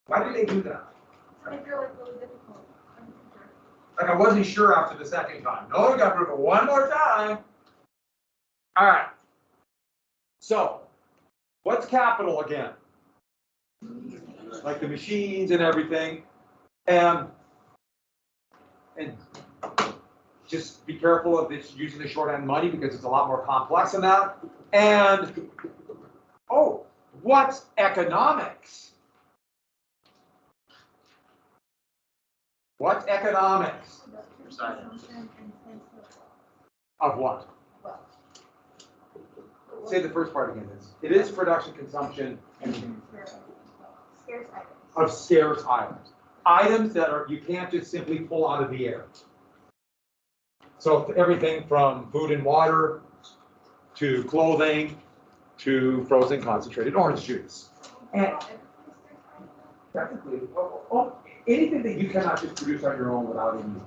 Why did they do that? So if you're like really difficult. Like I wasn't sure after the second time. No, we got to prove it one more time. All right. So, what's capital again? Like the machines and everything. And just be careful of this using the shorthand money because it's a lot more complex than that. And oh, what's economics? What's economics? Of what? Say the first part again. It is production, consumption, and Scarce items. of scarce items. Items that are you can't just simply pull out of the air. So everything from food and water to clothing to frozen concentrated orange juice. And technically, anything that you cannot just produce on your own without any,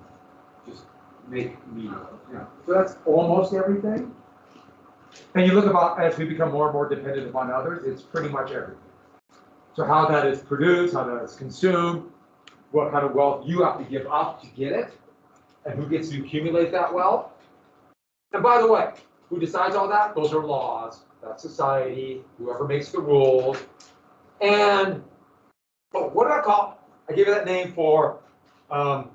just make media. Yeah. So that's almost everything. And you look about as we become more and more dependent upon others, it's pretty much everything. So how that is produced, how that is consumed, what kind of wealth you have to give up to get it, and who gets to accumulate that wealth. And by the way, who decides all that? Those are laws. That's society, whoever makes the rules. And what did I call? I gave it that name for, I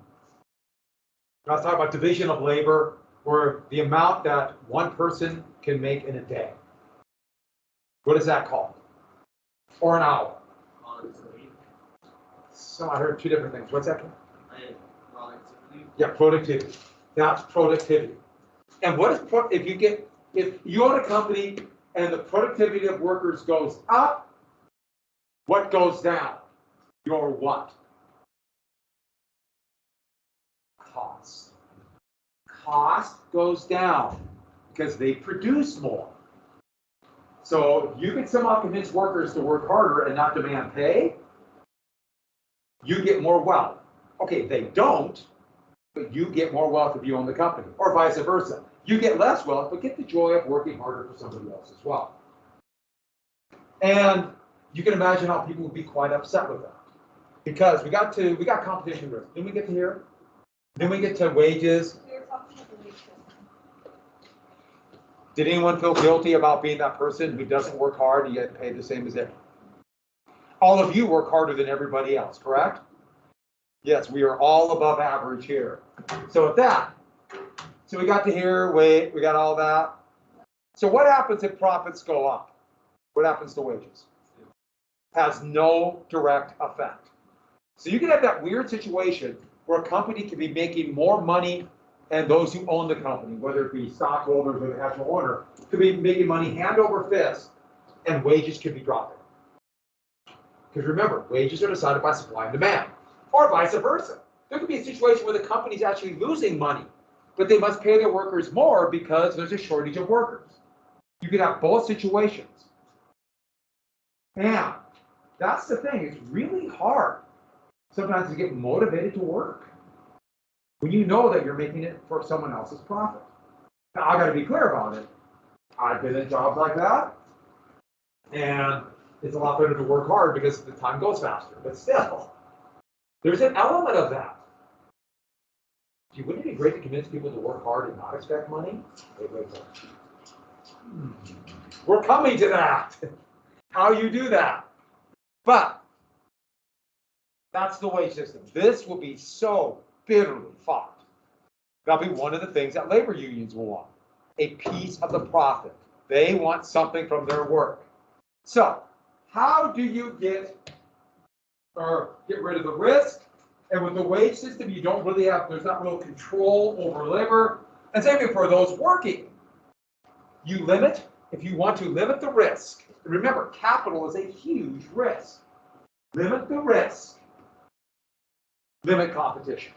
was talking about division of labor, or the amount that one person can make in a day. What is that called? Or an hour? So I heard two different things. What's that called? Productivity. Yeah, productivity. That's productivity. And what is if you own a company and the productivity of workers goes up, what goes down? Your what? Cost. Cost goes down because they produce more. So you can somehow convince workers to work harder and not demand pay, you get more wealth. Okay, they don't, but you get more wealth if you own the company, or vice versa. You get less wealth, but get the joy of working harder for somebody else as well. And you can imagine how people would be quite upset with that. Because we got competition risk. Didn't we get to here? Then we get to wages. We were talking about the wage system. Did anyone feel guilty about being that person who doesn't work hard and yet paid the same as them? All of you work harder than everybody else, correct? Yes, we are all above average here. So with that, so we got to here, we got all that. So what happens if profits go up? What happens to wages? Has no direct effect. So you can have that weird situation where a company can be making more money, and those who own the company, whether it be stockholders or the actual owner, could be making money hand over fist, and wages could be dropping. Because remember, wages are decided by supply and demand, or vice versa. There could be a situation where the company's actually losing money, but they must pay their workers more because there's a shortage of workers. You could have both situations. And that's the thing, it's really hard sometimes to get motivated to work when you know that you're making it for someone else's profit. Now, I got to be clear about it. I've been in jobs like that, and it's a lot better to work hard because the time goes faster. But still, there's an element of that. Gee, wouldn't it be great to convince people to work hard and not expect money? Wait. We're coming to that. How you do that. But that's the wage system. This will be so bitterly fought. That'll be one of the things that labor unions will want. A piece of the profit. They want something from their work. So, how do you get rid of the risk? And with the wage system, you don't really have, there's not real control over labor. And same thing for those working. You limit, if you want to limit the risk. Remember, capital is a huge risk. Limit the risk. Limit competition.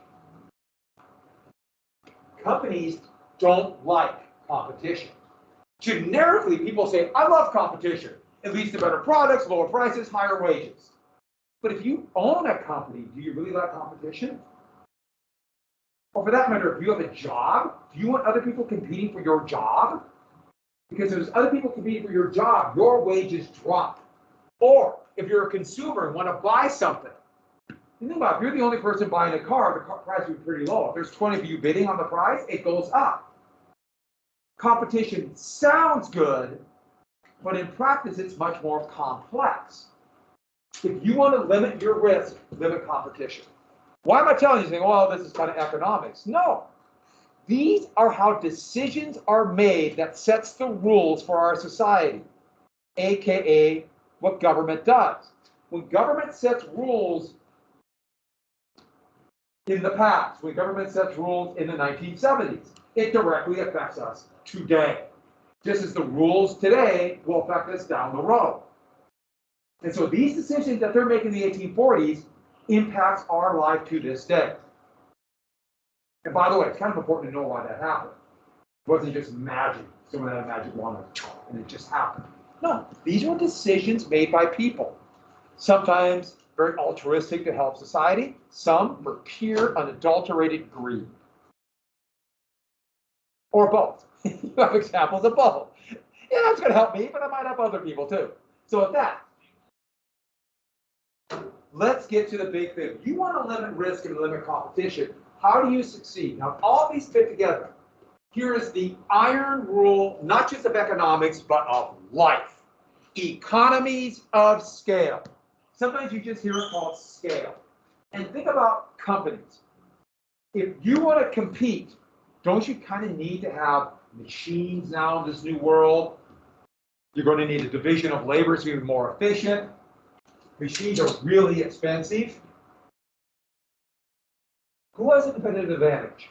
Companies don't like competition. Generically, people say, I love competition. It leads to better products, lower prices, higher wages. But if you own a company, do you really like competition? Or for that matter, if you have a job, do you want other people competing for your job? Because if there's other people competing for your job, your wages drop. Or if you're a consumer and want to buy something, you think about it, if you're the only person buying a car, the price would be pretty low. If there's 20 of you bidding on the price, it goes up. Competition sounds good, but in practice, it's much more complex. If you want to limit your risk, limit competition. Why am I telling you, saying, well, this is kind of economics? No. These are how decisions are made that sets the rules for our society, AKA what government does. When government sets rules in the past, when government sets rules in the 1970s, it directly affects us today. Just as the rules today will affect us down the road. And so these decisions that they're making in the 1840s impacts our life to this day. And by the way, it's kind of important to know why that happened. It wasn't just magic. Someone had a magic wand and it just happened. No, these were decisions made by people. Sometimes very altruistic to help society, some for pure, unadulterated greed. Or both. You have examples of both. Yeah, that's going to help me, but it might help other people too. So with that, let's get to the big thing. You want to limit risk and limit competition. How do you succeed? Now, all these fit together. Here is the iron rule, not just of economics, but of life. Economies of scale. Sometimes you just hear it called scale. And think about companies. If you want to compete, don't you kind of need to have machines now in this new world? You're going to need a division of labor so you're more efficient. Machines are really expensive. Who has a competitive advantage?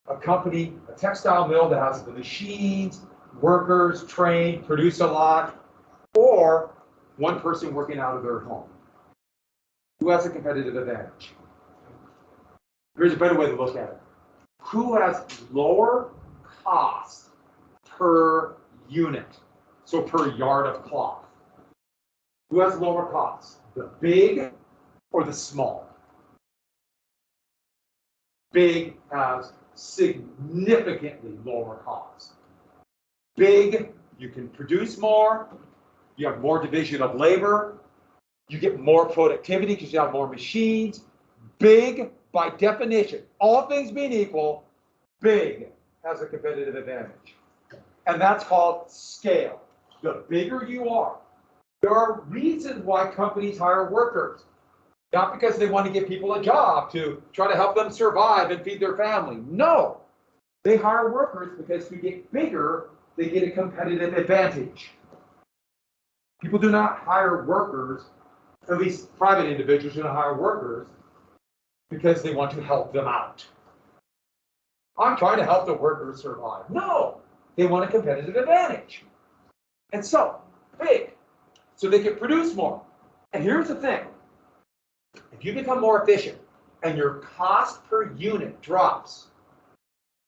A company, a textile mill that has the machines, workers, trained, produce a lot, or one person working out of their home. Who has a competitive advantage? Here's a better way to look at it. Who has lower cost per unit? So per yard of cloth. Who has lower costs? The big or the small? Big has significantly lower costs. Big, you can produce more, you have more division of labor, you get more productivity because you have more machines. Big, by definition, all things being equal, big has a competitive advantage. And that's called scale. The bigger you are, there are reasons why companies hire workers. Not because they want to give people a job to try to help them survive and feed their family. No, they hire workers because to get bigger, they get a competitive advantage. People do not hire workers, at least private individuals do not hire workers because they want to help them out. I'm trying to help the workers survive. No, they want a competitive advantage. And so, big, so they can produce more. And here's the thing. If you become more efficient and your cost per unit drops,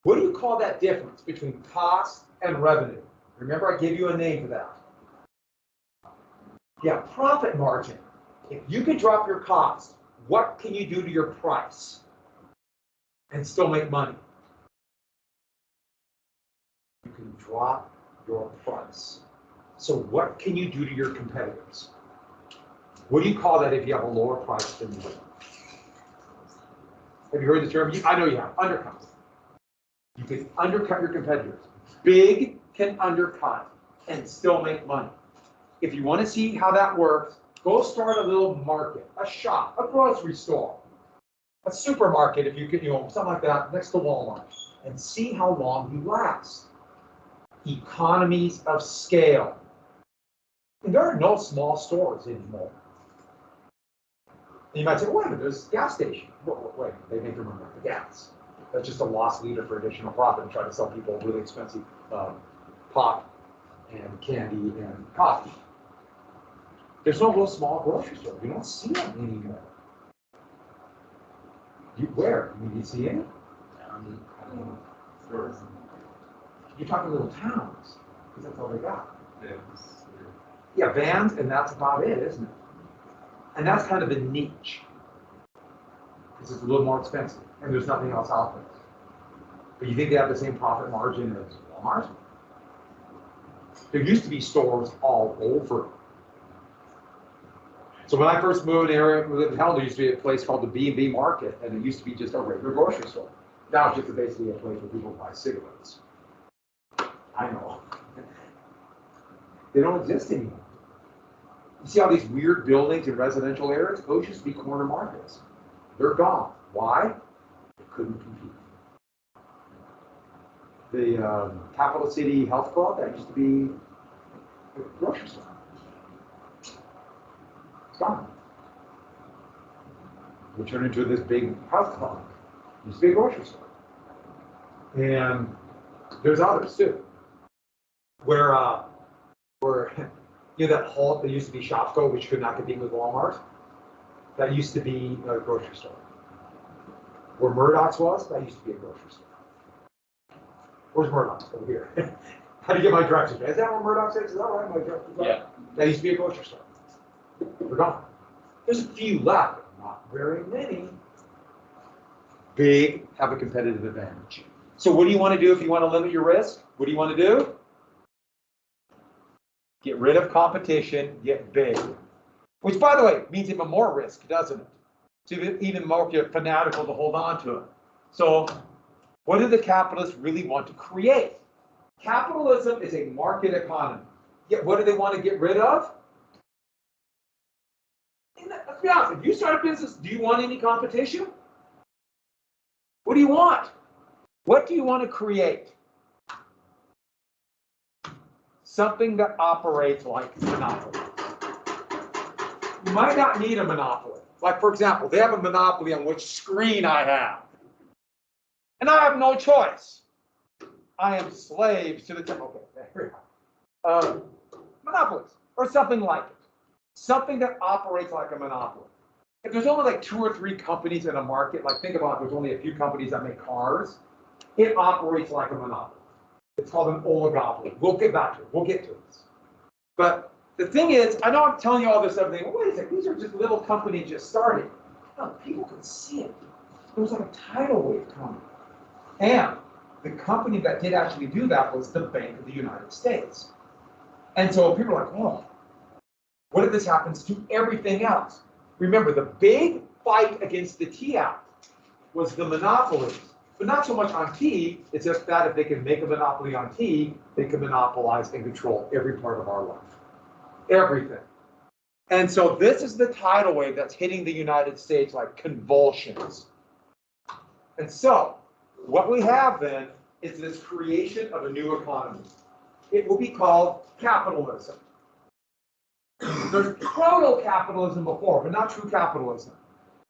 what do you call that difference between cost and revenue? Remember, I gave you a name for that. Yeah, profit margin. If you can drop your cost, what can you do to your price and still make money? You can drop your price. So what can you do to your competitors? What do you call that if you have a lower price than you? Have you heard the term? I know you have. Undercut. You can undercut your competitors. Big can undercut and still make money. If you want to see how that works, go start a little market, a shop, a grocery store, a supermarket, if you could, something like that, next to Walmart, and see how long you last. Economies of scale. And there are no small stores anymore. And you might say, wait a minute, there's a gas station. Wait, they make their money off the gas. That's just a lost leader for additional profit and try to sell people really expensive pot and candy and coffee. There's no real small grocery store. You don't see them anymore. Where? Do you see any? You're talking little towns, because that's all they got. Yeah, vans, and that's about it, isn't it? And that's kind of the niche. Because it's a little more expensive, and there's nothing else out there. But you think they have the same profit margin as Walmart? There used to be stores all over. So when I first moved in the area, in town, there used to be a place called the B&B Market, and it used to be just a regular grocery store. Now it's just basically a place where people buy cigarettes. I know. They don't exist anymore. You see all these weird buildings in residential areas? Those used to be corner markets. They're gone. Why? They couldn't compete. The Capital City Health Club, that used to be a grocery store. It's gone. We turned into this big health club. It used to be a grocery store. And there's others too. Where you know that Halt that used to be Shopko, which could not compete with Walmart? That used to be a grocery store. Where Murdoch's was, that used to be a grocery store. Where's Murdoch's? Over here. How do you get my directions? Is that where Murdoch's is? Is that right? My directions? Yeah. That used to be a grocery store. They're gone. There's a few left, but not very many. Big have a competitive advantage. So what do you want to do if you want to limit your risk? What do you want to do? Get rid of competition, get big. Which, by the way, means even more risk, doesn't it? It's even more fanatical to hold on to it. So what do the capitalists really want to create? Capitalism is a market economy. Yet what do they want to get rid of? Let's be honest, if you start a business, do you want any competition? What do you want? What do you want to create? Something that operates like a monopoly. You might not need a monopoly. Like, for example, they have a monopoly on which screen I have. And I have no choice. I am slaves to the okay, there we go. Monopolies, or something like it. Something that operates like a monopoly. If there's only like 2 or 3 companies in a market, like think about it, there's only a few companies that make cars, it operates like a monopoly. It's called an oligopoly. We'll get back to it. We'll get to this. But the thing is, I know I'm telling you all this other thing. Well, wait a second, these are just little companies just starting. No, people can see it. There was like a tidal wave coming. And the company that did actually do that was the Bank of the United States. And so people are like, oh, what if this happens to everything else? Remember, the big fight against the Tea Act was the monopolies. But not so much on tea, it's just that if they can make a monopoly on tea, they can monopolize and control every part of our life. Everything. And so this is the tidal wave that's hitting the United States like convulsions. And so what we have then is this creation of a new economy. It will be called capitalism. There's proto-capitalism before, but not true capitalism.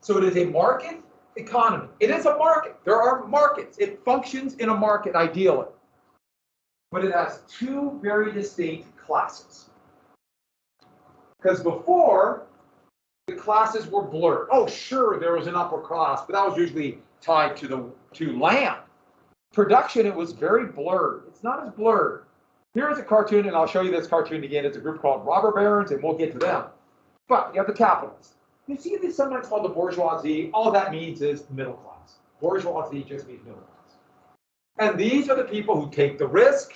So it is a market economy. It is a market. There are markets. It functions in a market ideally. But it has 2 very distinct classes. Because before, the classes were blurred. Oh, sure, there was an upper class, but that was usually tied to land. Production, it was very blurred. It's not as blurred. Here's a cartoon, and I'll show you this cartoon again. It's a group called robber barons, and we'll get to them. But you have the capitalists. You see this sometimes called the bourgeoisie. All that means is middle class. Bourgeoisie just means middle class. And these are the people who take the risk.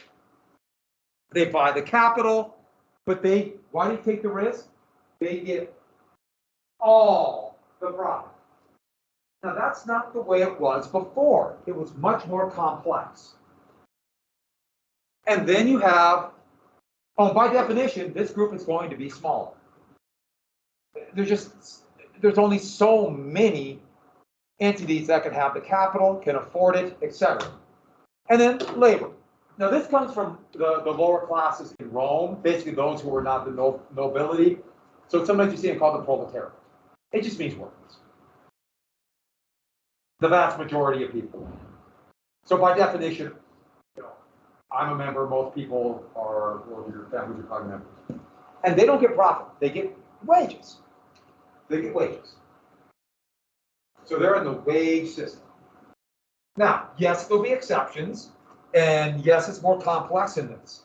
They buy the capital, but why do you take the risk? They get all the profit. Now that's not the way it was before. It was much more complex. And then you have, by definition, this group is going to be smaller. There's only so many entities that can have the capital, can afford it, etc. And then labor. Now this comes from the lower classes in Rome, basically those who are not the nobility. So sometimes you see it called the proletariat. It just means workers. The vast majority of people. So by definition, I'm a member, most people are, or your families are probably members. And they don't get profit, they get wages. They get wages. So they're in the wage system. Now, yes, there'll be exceptions, and yes, it's more complex in this.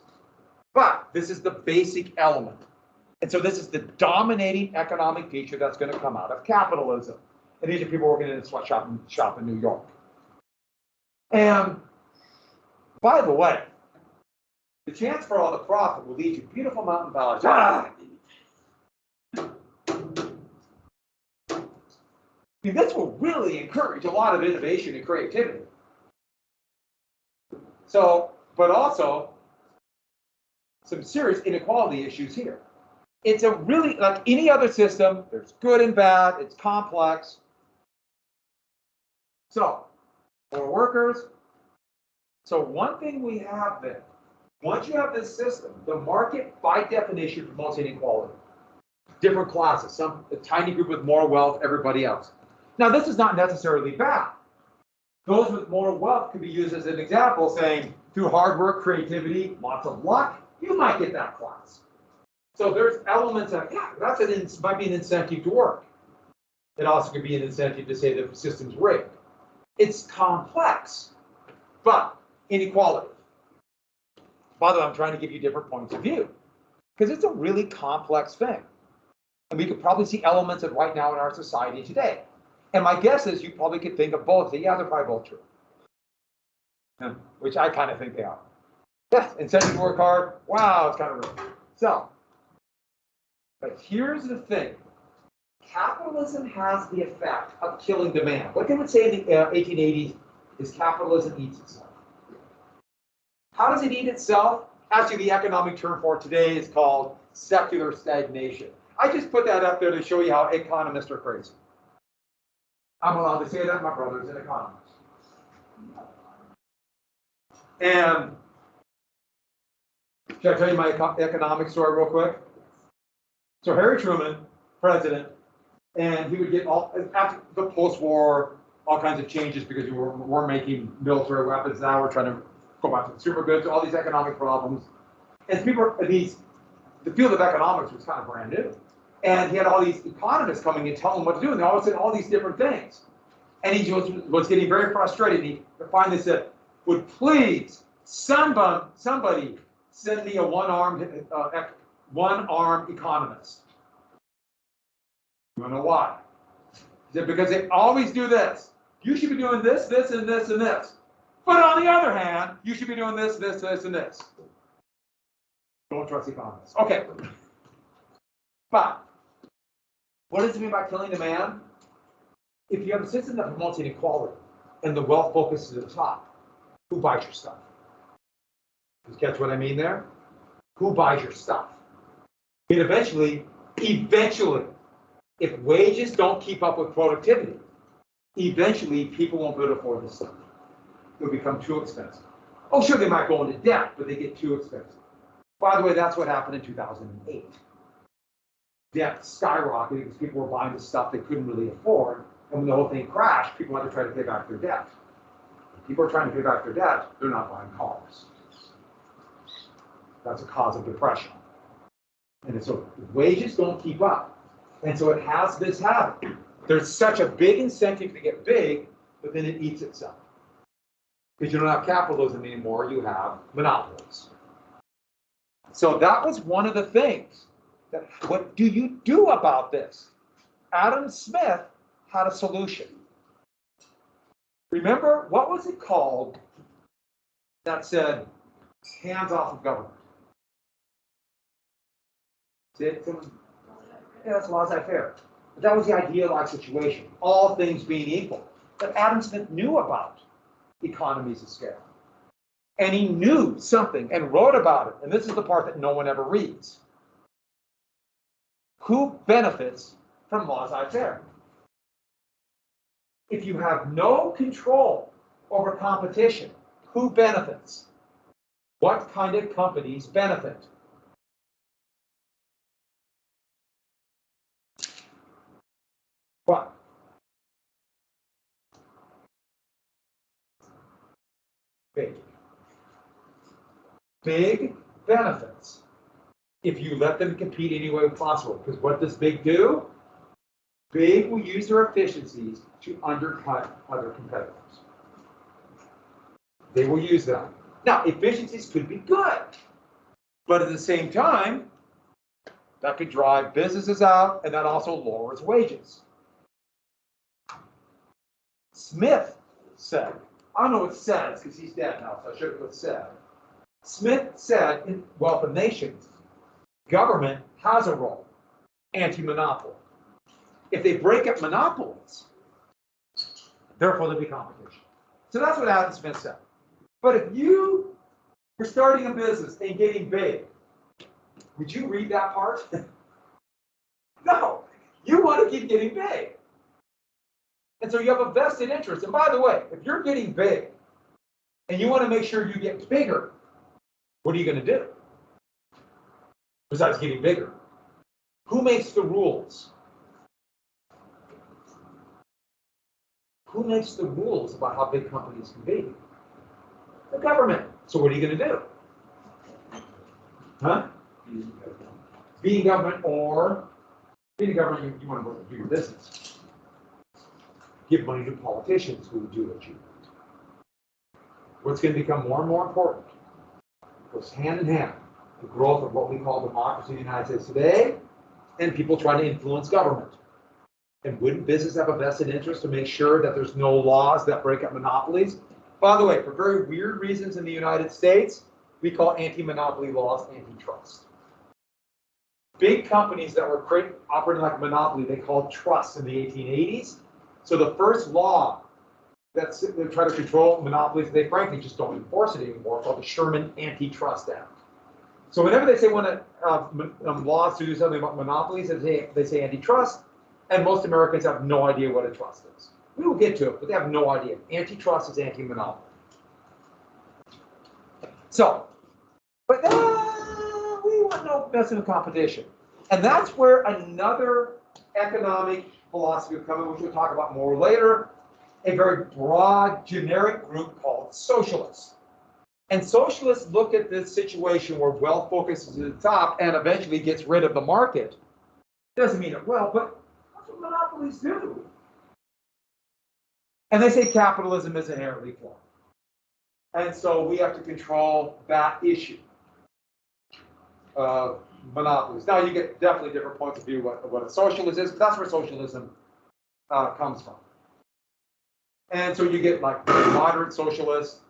But this is the basic element. And so this is the dominating economic feature that's going to come out of capitalism. And these are people working in a sweatshop in New York. And by the way, the chance for all the profit will lead to beautiful mountain valleys. See, this will really encourage a lot of innovation and creativity. So, but also some serious inequality issues here. It's a really, like any other system, there's good and bad, it's complex. So, for workers, so one thing we have then, once you have this system, the market by definition promotes inequality. Different classes, a tiny group with more wealth, everybody else. Now, this is not necessarily bad. Those with more wealth could be used as an example, saying through hard work, creativity, lots of luck, you might get that class. So there's elements of, yeah, might be an incentive to work. It also could be an incentive to say that the system's rigged. It's complex, but inequality. By the way, I'm trying to give you different points of view because it's a really complex thing. And we could probably see elements of right now in our society today. And my guess is you probably could think of both. Yeah, they're probably both true. Which I kind of think they are. Yes, incentive to work hard. Wow, it's kind of real. So, but here's the thing. Capitalism has the effect of killing demand. What they would say in the 1880s is capitalism eats itself. How does it eat itself? Actually, the economic term for today is called secular stagnation. I just put that up there to show you how economists are crazy. I'm allowed to say that. My brother's an economist. And should I tell you my economic story real quick? So Harry Truman, president, and he would get after the post-war, all kinds of changes because we weren't making military weapons. Now we're trying to go back to the super goods, all these economic problems. And the field of economics was kind of brand new. And he had all these economists coming and telling him what to do, and they all said all these different things. And he was getting very frustrated. He finally said, would please somebody send me a one-armed economist? You wanna know why? He said, because they always do this. You should be doing this, this, and this, and this. But on the other hand, you should be doing this, this, this, and this. Don't trust economists. Okay. But what does it mean by killing demand? If you have a system that promotes inequality and the wealth focuses at the top, who buys your stuff? You catch what I mean there? Who buys your stuff? And eventually, if wages don't keep up with productivity, eventually people won't be able to afford this stuff. It'll become too expensive. Oh, sure, they might go into debt, but they get too expensive. By the way, that's what happened in 2008. Debt skyrocketed because people were buying the stuff they couldn't really afford. And when the whole thing crashed, people had to try to pay back their debt. If people are trying to pay back their debt, they're not buying cars. That's a cause of depression. And so wages don't keep up. And so it has this habit. There's such a big incentive to get big, but then it eats itself. Because you don't have capitalism anymore, you have monopolies. So that was one of the things. What do you do about this? Adam Smith had a solution. Remember, what was it called that said, hands off of government? See, that's laissez-faire. But that was the idealized situation, all things being equal. But Adam Smith knew about economies of scale. And he knew something and wrote about it. And this is the part that no one ever reads. Who benefits from laissez-faire? If you have no control over competition, who benefits? What kind of companies benefit? What? Big benefits if you let them compete any way possible. Because what does big do? Big will use their efficiencies to undercut other competitors. They will use them. Now, efficiencies could be good, but at the same time, that could drive businesses out, and that also lowers wages. Smith said, I don't know what says because he's dead now, so I should have put said. Smith said in Wealth of Nations, government has a role, anti-monopoly. If they break up monopolies, Therefore, there'll be competition. So that's what Adam Smith said. But if you were starting a business and getting big, would you read that part? No. You want to keep getting big. And so you have a vested interest. And by the way, if you're getting big and you want to make sure you get bigger, what are you going to do? Besides getting bigger. Who makes the rules? Who makes the rules about how big companies can be? The government. So what are you going to do? Huh? Being government or being government, you want to do your business. Give money to politicians who do what you want. What's going to become more and more important goes hand in hand. The growth of what we call democracy in the United States today, and people trying to influence government. And wouldn't business have a vested interest to make sure that there's no laws that break up monopolies? By the way, for very weird reasons in the United States, we call anti-monopoly laws antitrust. Big companies that were operating like a monopoly, they called trusts in the 1880s. So the first law that tried to control monopolies, they frankly just don't enforce it anymore, called the Sherman Antitrust Act. So whenever they say laws to do something about monopolies, they say antitrust, and most Americans have no idea what a trust is. We will get to it, but they have no idea. Antitrust is anti-monopoly. So, but we want no best in competition. And that's where another economic philosophy will come in, which we'll talk about more later, a very broad, generic group called socialists. And socialists look at this situation where wealth focuses at the top and eventually gets rid of the market. Doesn't mean it well, but that's what monopolies do. And they say capitalism is inherently flawed. And so we have to control that issue of monopolies. Now you get definitely different points of view what a socialist is, but that's where socialism comes from. And so you get like moderate socialists.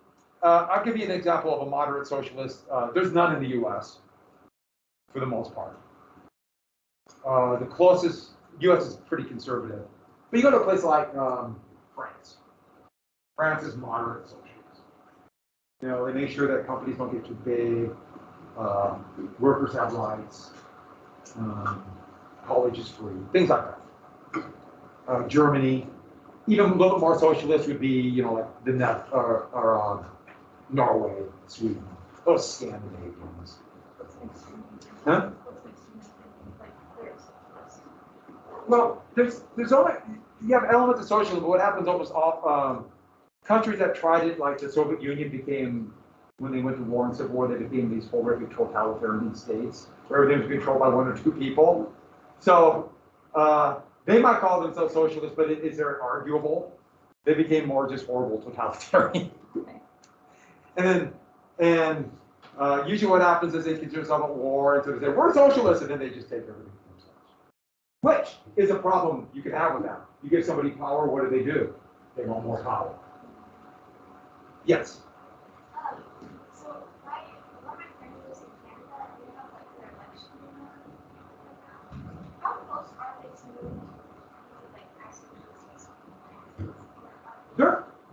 I'll give you an example of a moderate socialist. There's none in the US, for the most part. The closest, US is pretty conservative. But you go to a place like France. France is moderate socialist. You know, they make sure that companies don't get too big, workers have rights, college is free, things like that. Germany, even a little bit more socialist would be, you know, like the Norway, Sweden, those Scandinavians. Huh? Well, there's only, you have elements of socialism, but what happens almost all countries that tried it, like the Soviet Union became, when they went to war and civil war, they became these horrific totalitarian states where everything was controlled by one or two people. So they might call themselves socialists, but it's very arguable. They became more just horrible totalitarian. And usually what happens is they consider themselves at war, and so they say, we're socialists, and then they just take everything for themselves. Which is a problem you can have with that. You give somebody power, what do? They want more power. Yes? So one of my friends lives in Canada, and they have like their election going on. How close are they to like actually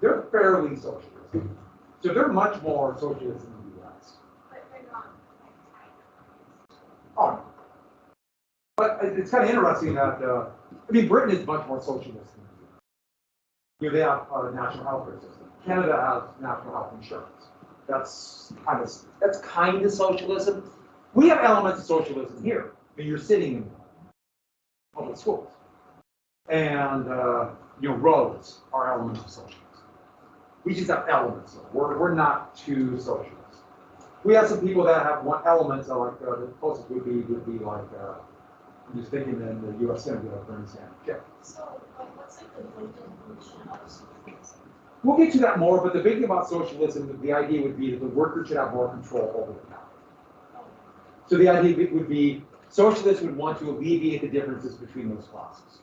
They're fairly socialist. So they're much more socialist than the US. but they're not like tied. Oh, no. But it's kind of interesting that, I mean, Britain is much more socialist than the US. You know, they have a national health care system. Canada has national health insurance. That's kind of socialism. We have elements of socialism here. I mean, you're sitting in public schools. And, you know, roads are elements of socialism. We just have elements of it. We're not too socialist. We have some people that have one element, so like the closest would be like, I'm just thinking in the U.S. Senate, like Bernie Sanders. Yeah. So what's like the definition of socialism? We'll get to that more, but the big thing about socialism, the idea would be that the worker should have more control over the capital. So the idea would be socialists would want to alleviate the differences between those classes.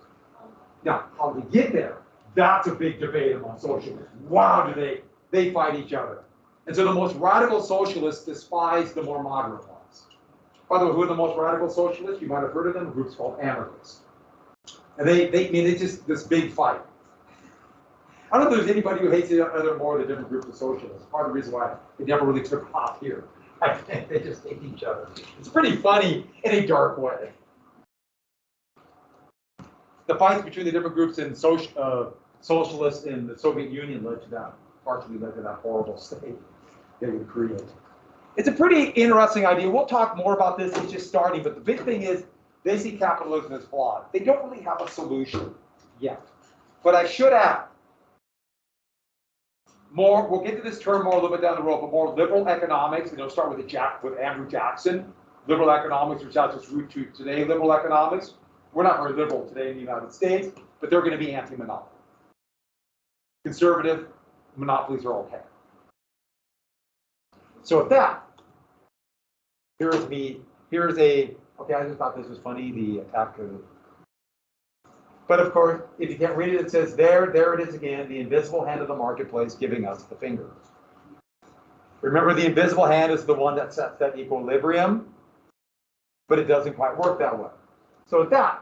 Now, how to get there? That's a big debate among socialists. Wow, do they fight each other. And so the most radical socialists despise the more moderate ones. By the way, who are the most radical socialists? You might have heard of them, groups called anarchists. And it's just this big fight. I don't know if there's anybody who hates the other more than different groups of socialists. Part of the reason why it never really took off here. I think they just hate each other. It's pretty funny in a dark way. The fights between the different groups in socialists in the Soviet Union partially led to that horrible state they would create. It's a pretty interesting idea. We'll talk more about this. It's just starting, but the big thing is they see capitalism as flawed. They don't really have a solution yet. But I should add, we'll get to this term more a little bit down the road, but more liberal economics, and it'll start with Andrew Jackson. Liberal economics, which has its root to today liberal economics. We're not very liberal today in the United States, but they're going to be anti-monopoly. Conservative monopolies are okay. So with that, okay, I just thought this was funny, the attack of, but of course, if you can't read it, it says, there it is again, the invisible hand of the marketplace giving us the finger. Remember, the invisible hand is the one that sets that equilibrium, but it doesn't quite work that way. So with that,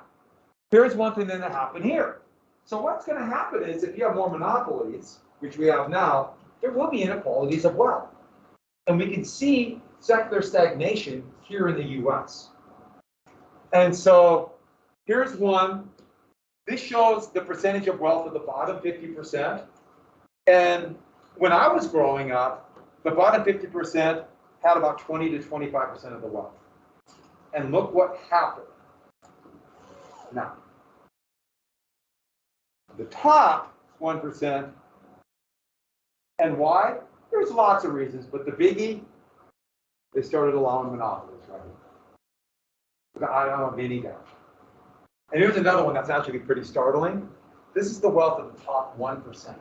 here's one thing that happened here. So what's going to happen is if you have more monopolies, which we have now, there will be inequalities of wealth. And we can see secular stagnation here in the US. And so here's one. This shows the percentage of wealth at the bottom 50%. And when I was growing up, the bottom 50% had about 20 to 25% of the wealth. And look what happened. Now, the top 1%, and why? There's lots of reasons, but the biggie, they started allowing monopolies, right? I don't have any doubt. And here's another one that's actually pretty startling. This is the wealth of the top 1%.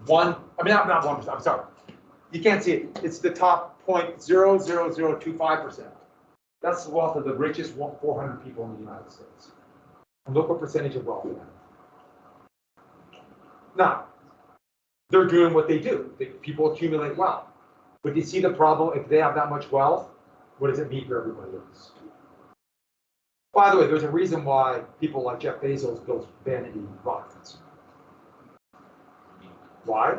Not 1%, I'm sorry. You can't see it. It's the top 0.00025%. That's the wealth of the richest 400 people in the United States. And look what percentage of wealth they have. Now, they're doing what they do. People accumulate wealth. But you see the problem, if they have that much wealth, what does it mean for everybody else? By the way, there's a reason why people like Jeff Bezos build vanity rockets. Why?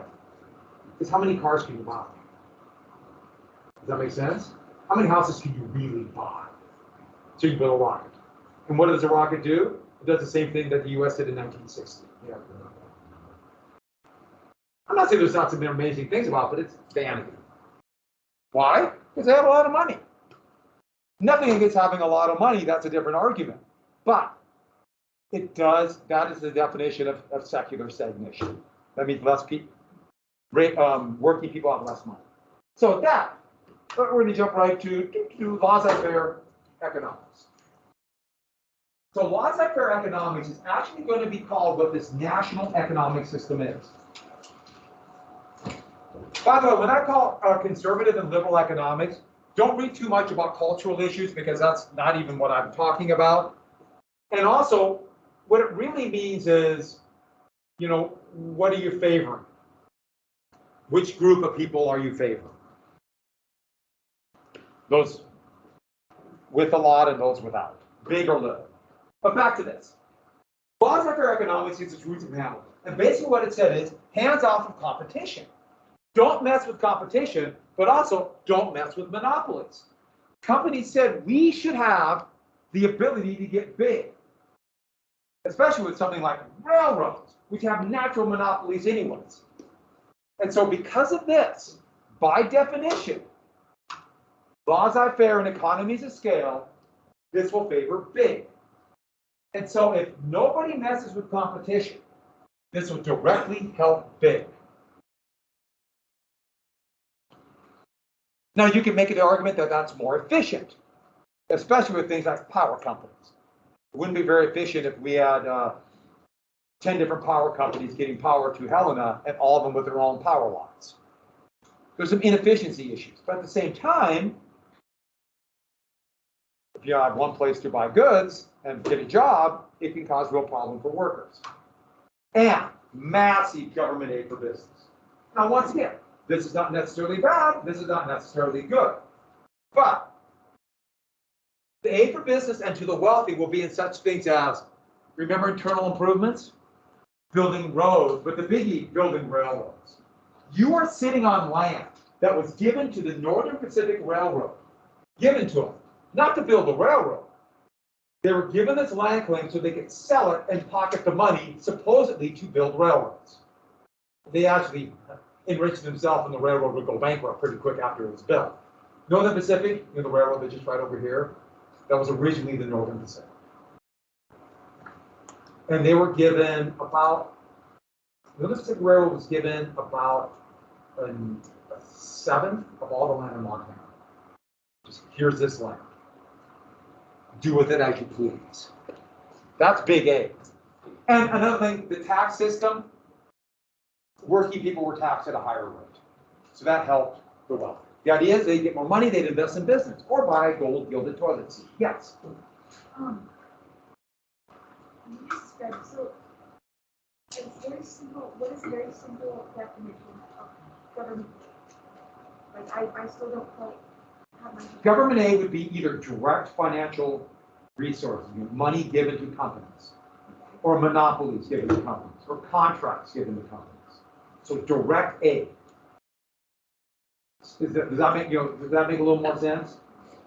Because how many cars can you buy? Does that make sense? How many houses can you really buy? So you build a rocket. And what does a rocket do? It does the same thing that the US did in 1960. Yeah. I'm not saying there's not some amazing things about it, but it's vanity. Why? Because they have a lot of money. Nothing against having a lot of money, that's a different argument. But it does, that is the definition of secular stagnation. That means less people, working people have less money. So with that, we're going to jump right to laissez-faire economics. So laissez-faire economics is actually going to be called what this national economic system is. By the way, when I call conservative and liberal economics, don't read too much about cultural issues because that's not even what I'm talking about. And also, what it really means is, what are you favoring? Which group of people are you favoring? Those with a lot and those without, big or little. But back to this. Laissez-faire economics is its roots in Hamilton. And basically what it said is, hands off of competition. Don't mess with competition, but also don't mess with monopolies. Companies said we should have the ability to get big, especially with something like railroads, which have natural monopolies anyways. And so because of this, by definition, laissez-faire and economies of scale, this will favor big. And so if nobody messes with competition, this will directly help big. Now, you can make the argument that that's more efficient, especially with things like power companies. It wouldn't be very efficient if we had 10 different power companies getting power to Helena and all of them with their own power lines. There's some inefficiency issues, but at the same time, if you have one place to buy goods and get a job, it can cause real problem for workers. And massive government aid for business. Now, once again, this is not necessarily bad, this is not necessarily good. But the aid for business and to the wealthy will be in such things as, remember internal improvements? building roads, but the biggie, building railroads. You are sitting on land that was given to the Northern Pacific Railroad, given to them, not to build the railroad. They were given this land claim so they could sell it and pocket the money, supposedly to build railroads. They actually enriched themselves, and the railroad would go bankrupt pretty quick after it was built. Northern Pacific, the railroad that's just right over here, that was originally the Northern Pacific. And they were given about, the Northern Pacific Railroad was given about a seventh of all the land in Montana. Just here's this land. Do with it as you please. That's big A. And another thing, the tax system, working people were taxed at a higher rate. So that helped the wealthy. The idea is they get more money, they'd invest in business or buy gold gilded toilet seat. Yes. You just described, so it's very simple. What is a very simple definition of government aid? Like I still don't quite have my Government aid would be either direct financial resources, money given to companies, or monopolies given to companies, or contracts given to companies. So direct aid. Does that make a little more sense?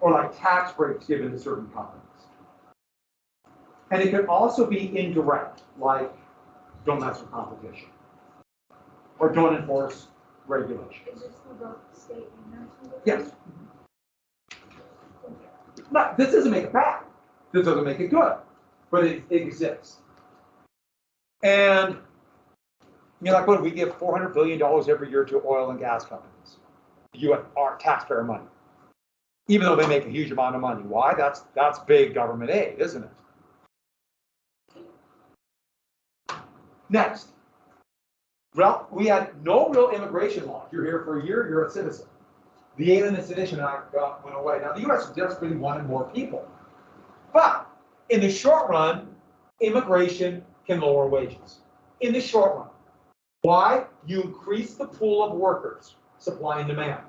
Or like tax breaks given to certain companies. And it could also be indirect, like don't mess with competition, or don't enforce regulation. Is this for both state and national? Yes. No, this doesn't make it bad. This doesn't make it good, but it exists. And you're like, what, we give $400 billion every year to oil and gas companies. Our taxpayer money, even though they make a huge amount of money. Why? That's big government aid, isn't it? Next, well, we had no real immigration law. You're here for a year, you're a citizen. The Alien and Sedition Act went away. Now, the U.S. desperately wanted more people. But in the short run, immigration can lower wages. In the short run. Why? You increase the pool of workers, supply and demand.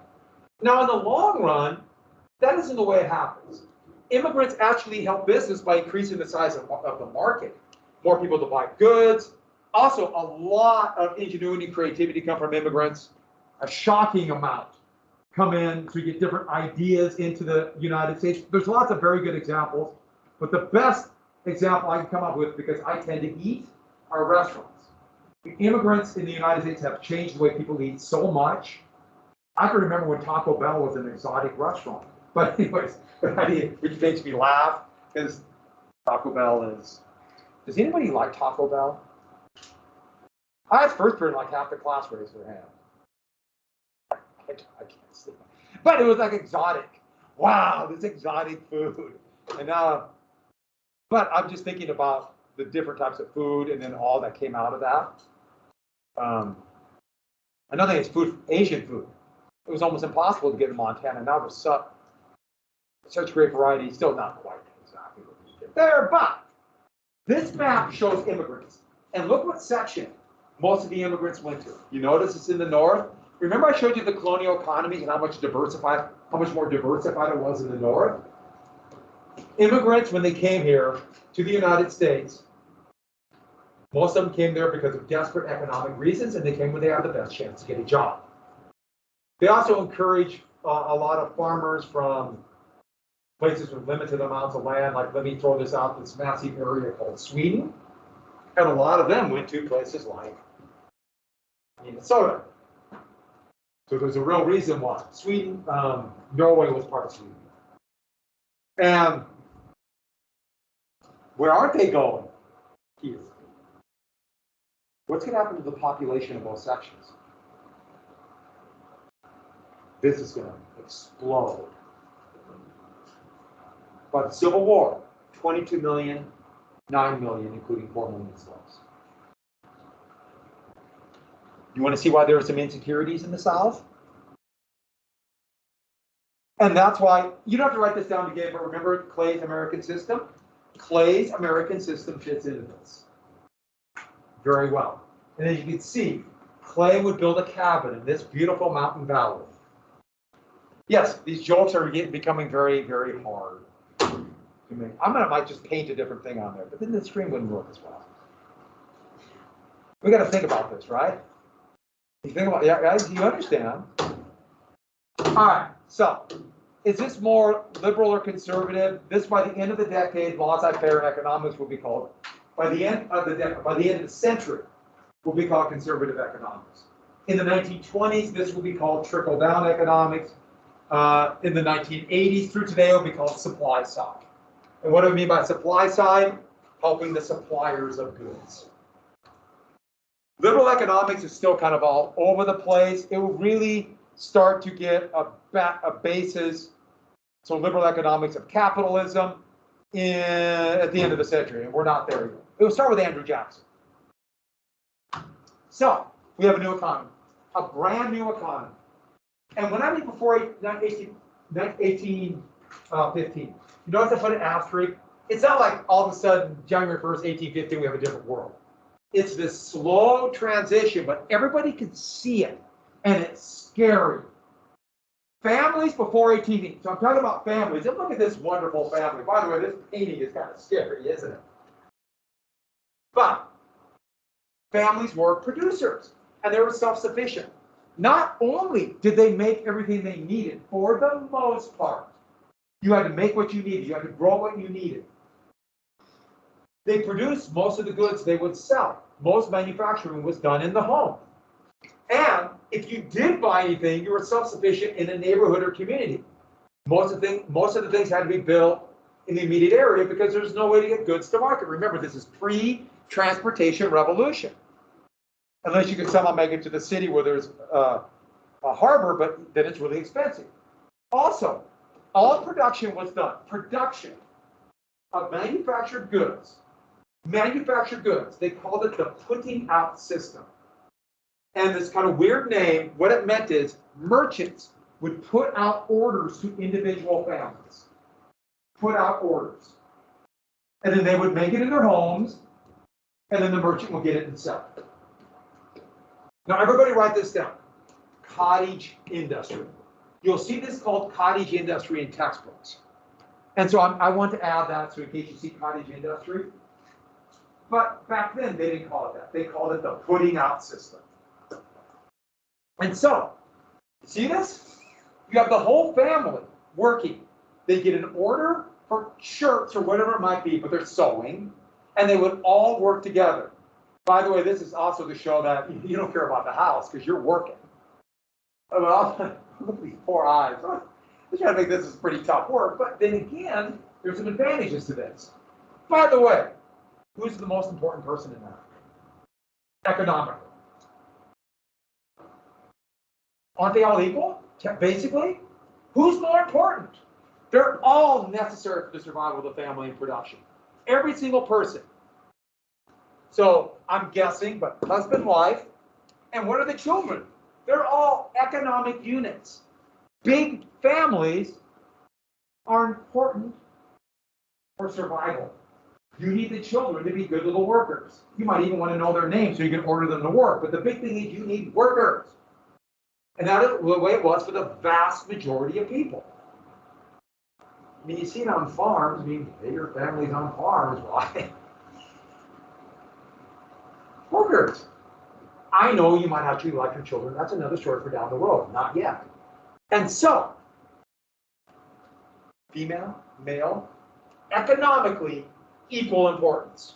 Now, in the long run, that isn't the way it happens. Immigrants actually help business by increasing the size of the market. More people to buy goods. Also, a lot of ingenuity and creativity come from immigrants. A shocking amount come in to get different ideas into the United States. There's lots of very good examples, but the best example I can come up with, because I tend to eat, are restaurants. The immigrants in the United States have changed the way people eat so much. I can remember when Taco Bell was an exotic restaurant. But anyways, which makes me laugh, because Taco Bell is, does anybody like Taco Bell? I had first period, like half the class raised their hand. I can't sleep. But it was like exotic. Wow, this exotic food. And but I'm just thinking about the different types of food and then all that came out of that. Another thing is food, Asian food. It was almost impossible to get in Montana. Now there's such great variety, still not quite exactly what we get there, but this map shows immigrants. And look what section most of the immigrants went to. You notice it's in the north. Remember I showed you the colonial economies and how much more diversified it was in the north? Immigrants, when they came here to the United States, most of them came there because of desperate economic reasons, and they came when they had the best chance to get a job. They also encourage a lot of farmers from places with limited amounts of land, like let me throw this out, this massive area called Sweden. And a lot of them went to places like Minnesota. So there's a real reason why. Sweden, Norway was part of Sweden. And where aren't they going? Here. What's going to happen to the population of both sections? This is going to explode. By the Civil War, 22 million, 9 million, including 4 million slaves. You want to see why there are some insecurities in the South? And that's why, you don't have to write this down again, but remember Clay's American system? Clay's American system fits into this very well. And as you can see, Clay would build a cabin in this beautiful mountain valley. Yes, these jokes are becoming very, very hard to make. Might just paint a different thing on there, but then the screen wouldn't work as well. We got to think about this, right? You think about, yeah, guys, you understand? All right, so is this more liberal or conservative? This, by the end of the decade, laissez-faire economics will be called, by the end of the century, will be called conservative economics. In the 1920s, this will be called trickle-down economics. In the 1980s through today, it will be called supply side. And what do we mean by supply side? Helping the suppliers of goods. Liberal economics is still kind of all over the place. It will really start to get a basis, so liberal economics of capitalism at the end of the century, and we're not there yet. It will start with Andrew Jackson. So we have a new economy, a brand new economy. And when I mean before 1815, you notice I put an asterisk? It's not like all of a sudden, January 1st, 1815, we have a different world. It's this slow transition, but everybody can see it, and it's scary. Families before 18, so I'm talking about families, and look at this wonderful family. By the way, this painting is kind of scary, isn't it? But families were producers, and they were self-sufficient. Not only did they make everything they needed, for the most part, you had to make what you needed, you had to grow what you needed. They produced most of the goods they would sell. Most manufacturing was done in the home. And if you did buy anything, you were self-sufficient in a neighborhood or community. Most of the things had to be built in the immediate area because there's no way to get goods to market. Remember, this is pre-transportation revolution. Unless you can somehow make it to the city where there's a harbor, but then it's really expensive. Also, all production was done. Production of manufactured goods. They called it the putting out system. And this kind of weird name, what it meant is merchants would put out orders to individual families. Put out orders. And then they would make it in their homes, and then the merchant would get it and sell it. Now, everybody write this down. Cottage industry. You'll see this called cottage industry in textbooks. And so I want to add that, so in case you see cottage industry. But back then, they didn't call it that. They called it the putting out system. And so, see this? You have the whole family working. They get an order for shirts or whatever it might be, but they're sewing, and they would all work together. By the way, this is also to show that you don't care about the house because you're working. Well, look at these poor eyes. I'm trying to make this is pretty tough work, but then again, there's some advantages to this. By the way, who's the most important person in that? Economically. Aren't they all equal? Basically, who's more important? They're all necessary for the survival of the family and production. Every single person. So I'm guessing, but husband, wife, and what are the children? They're all economic units. Big families are important for survival. You need the children to be good little workers. You might even want to know their names so you can order them to work. But the big thing is you need workers. And that is the way it was for the vast majority of people. I mean, you see it on farms. I mean, bigger families on farms. Why? Workers. I know you might have to like your children. That's another story for down the road. Not yet. And so, female, male, economically equal importance.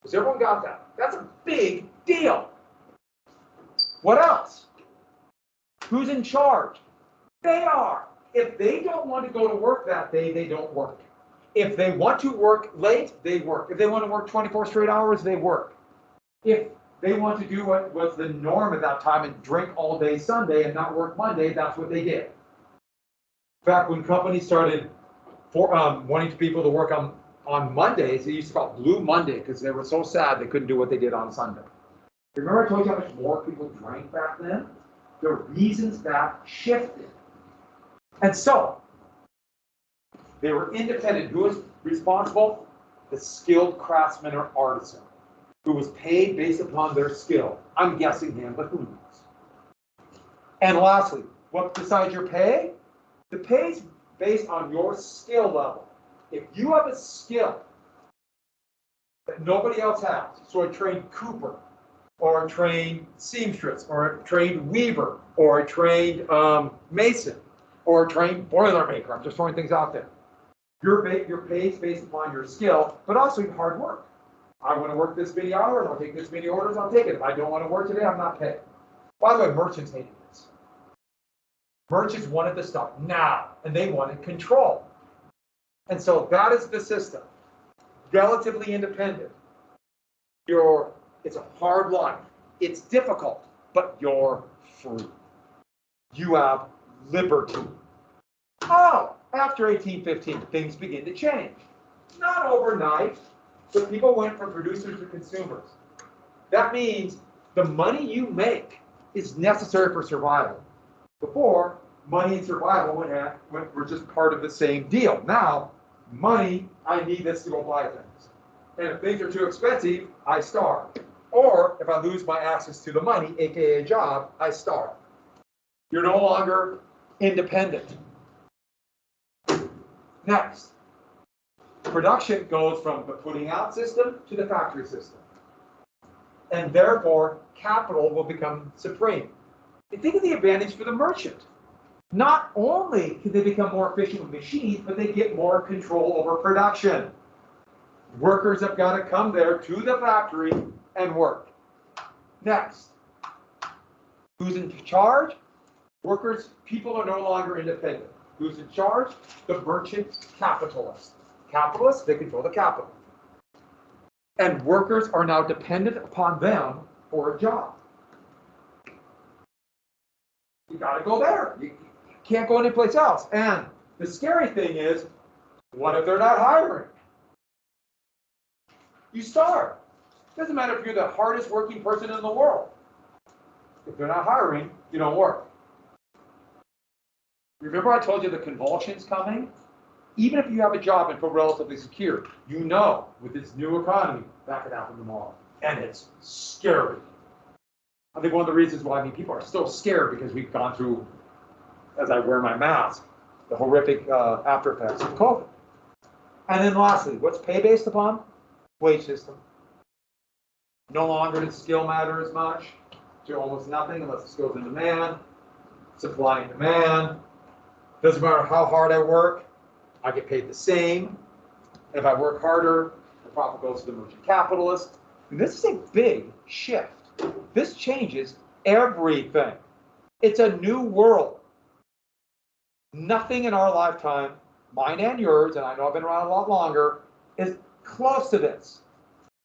Has everyone got that? That's a big deal. What else? Who's in charge? They are. If they don't want to go to work that day, they don't work. If they want to work late, they work. If they want to work 24 straight hours, they work. If they want to do what was the norm at that time and drink all day Sunday and not work Monday, that's what they did. In fact, when companies started wanting people to work on Mondays, they used to call it Blue Monday because they were so sad they couldn't do what they did on Sunday. Remember I told you how much more people drank back then? There were reasons that shifted. And so, they were independent. Who was responsible? The skilled craftsman or artisan, who was paid based upon their skill. I'm guessing him, but who knows? And lastly, what decides your pay? The pay is based on your skill level. If you have a skill that nobody else has, so a trained cooper, or a trained seamstress, or a trained weaver, or a trained mason, or a trained boilermaker. I'm just throwing things out there. Your pay is based upon your skill, but also your hard work. I want to work this many hours, I'll take this many orders, I'll take it. If I don't want to work today, I'm not paid. By the way, merchants hated this. Merchants wanted the stuff now, and they wanted control. And so that is the system. Relatively independent. It's a hard life. It's difficult, but you're free. You have liberty. Oh, after 1815, things begin to change. Not overnight, but people went from producers to consumers. That means the money you make is necessary for survival. Before, money and survival were just part of the same deal. Now, money, I need this to go buy things. And if things are too expensive, I starve. Or if I lose my access to the money, aka a job, I starve. You're no longer independent. Next, production goes from the putting out system to the factory system. And therefore, capital will become supreme. And think of the advantage for the merchant. Not only can they become more efficient with machines, but they get more control over production. Workers have got to come there to the factory and work. Next, who's in charge? Workers, people are no longer independent. Who's in charge? The merchant capitalist. Capitalists, they control the capital. And workers are now dependent upon them for a job. You got to go there. You can't go anyplace else. And the scary thing is, what if they're not hiring? You starve. Doesn't matter if you're the hardest working person in the world. If they're not hiring, you don't work. Remember I told you the convulsion's coming? Even if you have a job and feel relatively secure, you know with this new economy, that could happen tomorrow. And it's scary. I think one of the reasons why people are still scared because we've gone through, as I wear my mask, the horrific after effects of COVID. And then lastly, what's pay based upon? Wage system. No longer does skill matter as much, to almost nothing unless the skill's in demand, supply and demand. Doesn't matter how hard I work, I get paid the same. If I work harder, the profit goes to the merchant capitalist. And this is a big shift. This changes everything. It's a new world. Nothing in our lifetime, mine and yours, and I know I've been around a lot longer, is close to this.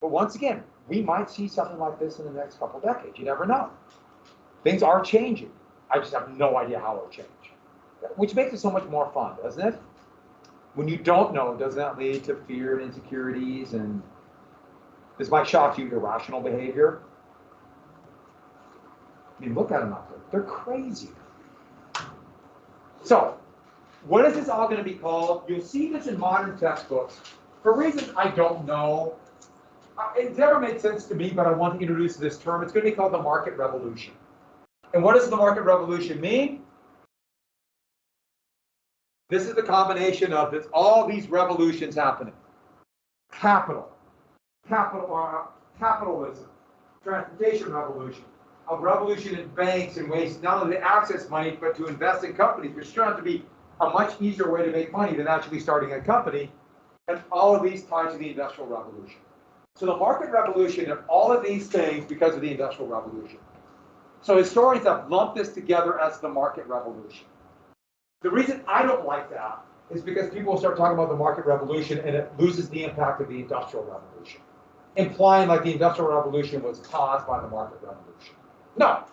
But once again, we might see something like this in the next couple decades. You never know. Things are changing. I just have no idea how it'll change. Which makes it so much more fun, doesn't it? When you don't know, doesn't that lead to fear and insecurities? And this might shock you, irrational behavior. I mean, look at them out there. They're crazy. So, what is this all going to be called? You'll see this in modern textbooks. For reasons I don't know, it never made sense to me, but I want to introduce this term. It's going to be called the market revolution. And what does the market revolution mean? This is the combination of all these revolutions happening. Capitalism, transportation revolution, a revolution in banks and ways not only to access money, but to invest in companies, which turned out to be a much easier way to make money than actually starting a company. And all of these tied to the Industrial Revolution. So the market revolution and all of these things because of the Industrial Revolution. So historians have lumped this together as the market revolution. The reason I don't like that is because people will start talking about the market revolution and it loses the impact of the Industrial Revolution, implying like the Industrial Revolution was caused by the market revolution. No.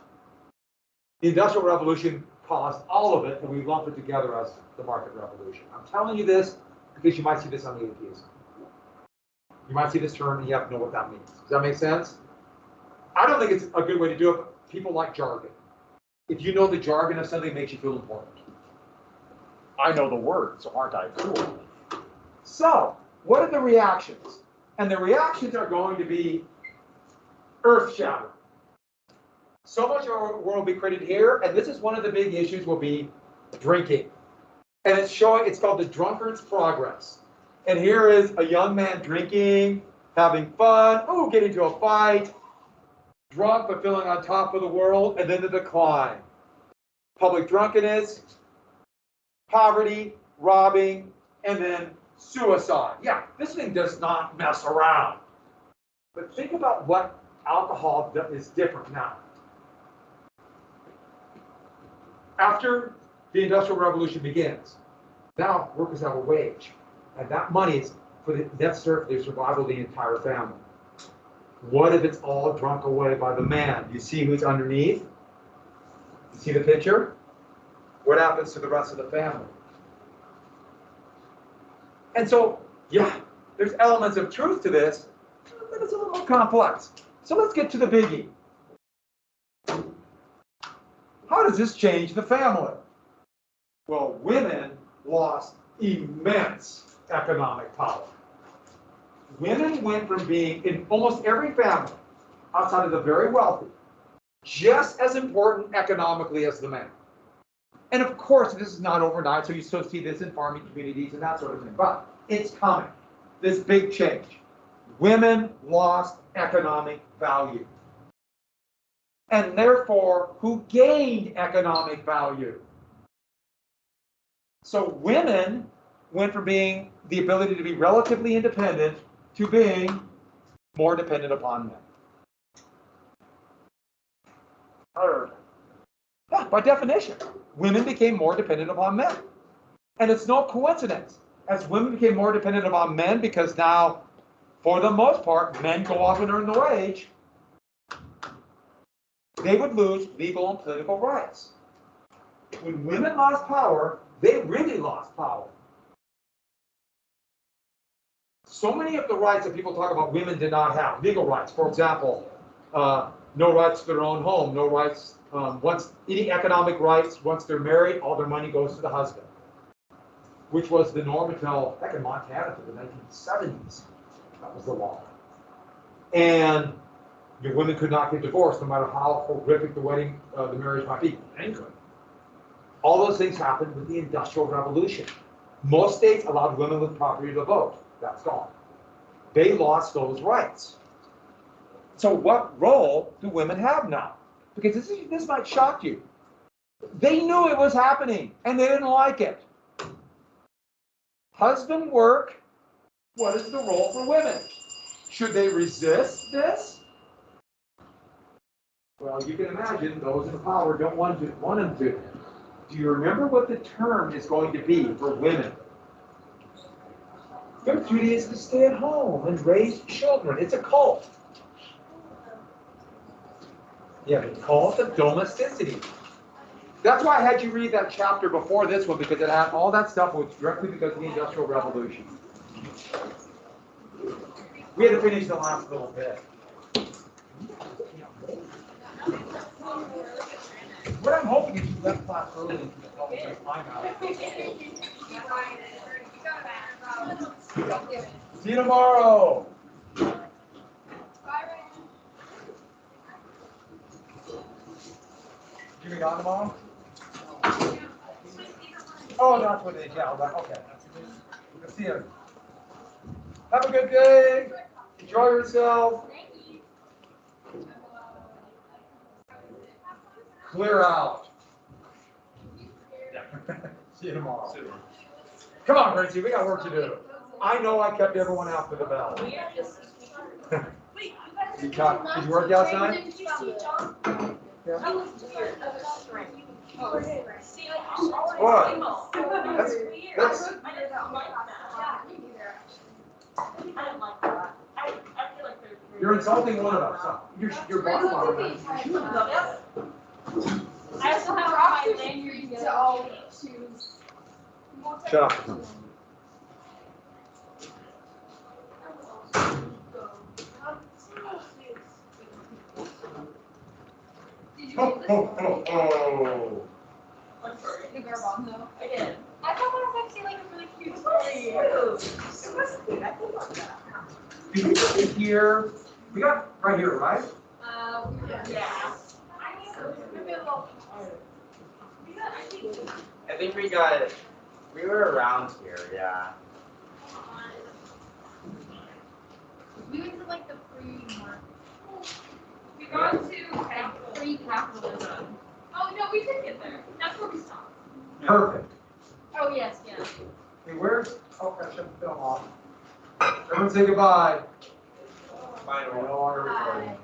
The Industrial Revolution caused all of it, and we lump it together as the market revolution. I'm telling you this because you might see this on the APUSH. You might see this term and you have to know what that means. Does that make sense? I don't think it's a good way to do it, but people like jargon. If you know the jargon of something, it makes you feel important. I know the word, so aren't I cool? So, what are the reactions? And the reactions are going to be earth-shattering. So much of our world will be created here, and this is one of the big issues will be drinking. And it's called the drunkard's progress. And here is a young man drinking, having fun, get into a fight, drunk but feeling on top of the world, and then the decline. Public drunkenness, poverty, robbing, and then suicide. Yeah, this thing does not mess around. But think about what alcohol is different now. After the Industrial Revolution begins, now workers have a wage, and that money is necessary for the survival of the entire family. What if it's all drunk away by the man? You see who's underneath? You see the picture? What happens to the rest of the family? And so, yeah, there's elements of truth to this, but it's a little more complex. So let's get to the biggie. How does this change the family? Well, women lost immense economic power. Women went from being, in almost every family, outside of the very wealthy, just as important economically as the men. And of course, this is not overnight, so you still see this in farming communities and that sort of thing, but it's coming, this big change. Women lost economic value. And therefore, who gained economic value? So women went from being the ability to be relatively independent to being more dependent upon men. Yeah, by definition, women became more dependent upon men. And it's no coincidence. As women became more dependent upon men, because now, for the most part, men go off and earn the wage, they would lose legal and political rights. When women lost power, they really lost power. So many of the rights that people talk about women did not have, legal rights, for example, no rights to their own home, no rights, any economic rights, once they're married, all their money goes to the husband, which was the norm until, heck, in Montana, to the 1970s. That was the law. And the women could not get divorced, no matter how horrific the marriage might be. They couldn't. All those things happened with the Industrial Revolution. Most states allowed women with property to vote. That's gone. They lost those rights. So what role do women have now? Because this might shock you. They knew it was happening, and they didn't like it. Husband work, what is the role for women? Should they resist this? Well, you can imagine those in power don't want them to. Do you remember what the term is going to be for women? Their duty is to stay at home and raise children. It's a cult. Yeah, the cult of domesticity. That's why I had you read that chapter before this one, because it had all that stuff was directly because of the Industrial Revolution. We had to finish the last little bit. What I'm hoping is you left class early and you help me find out. See you tomorrow. You be gone tomorrow? Oh, that's what it is. Yeah, okay. Good to see you. Have a good day. Enjoy yourself. Clear out. See you tomorrow. Come on, Gracie, we got work to do. I know I kept everyone after the bell. Did you work outside? Yeah. What? That's you're insulting one of us. You're boss. I also have my lanyard to all shoes. Shut up. Oh. The garbanzo. I did. I thought that was actually like a really cute story. It was cute. I did love that. Did we get it here? We got right here, right? Yeah. I mean, maybe a little. I think we were around here, yeah. We went to like the free market. got to pre-capitalism. Oh, no, we did get there. That's where we stopped. Perfect. Oh, yes, yes. Hey, where's, oh, I shut the film off. Everyone say goodbye. Bye, We're no longer recording.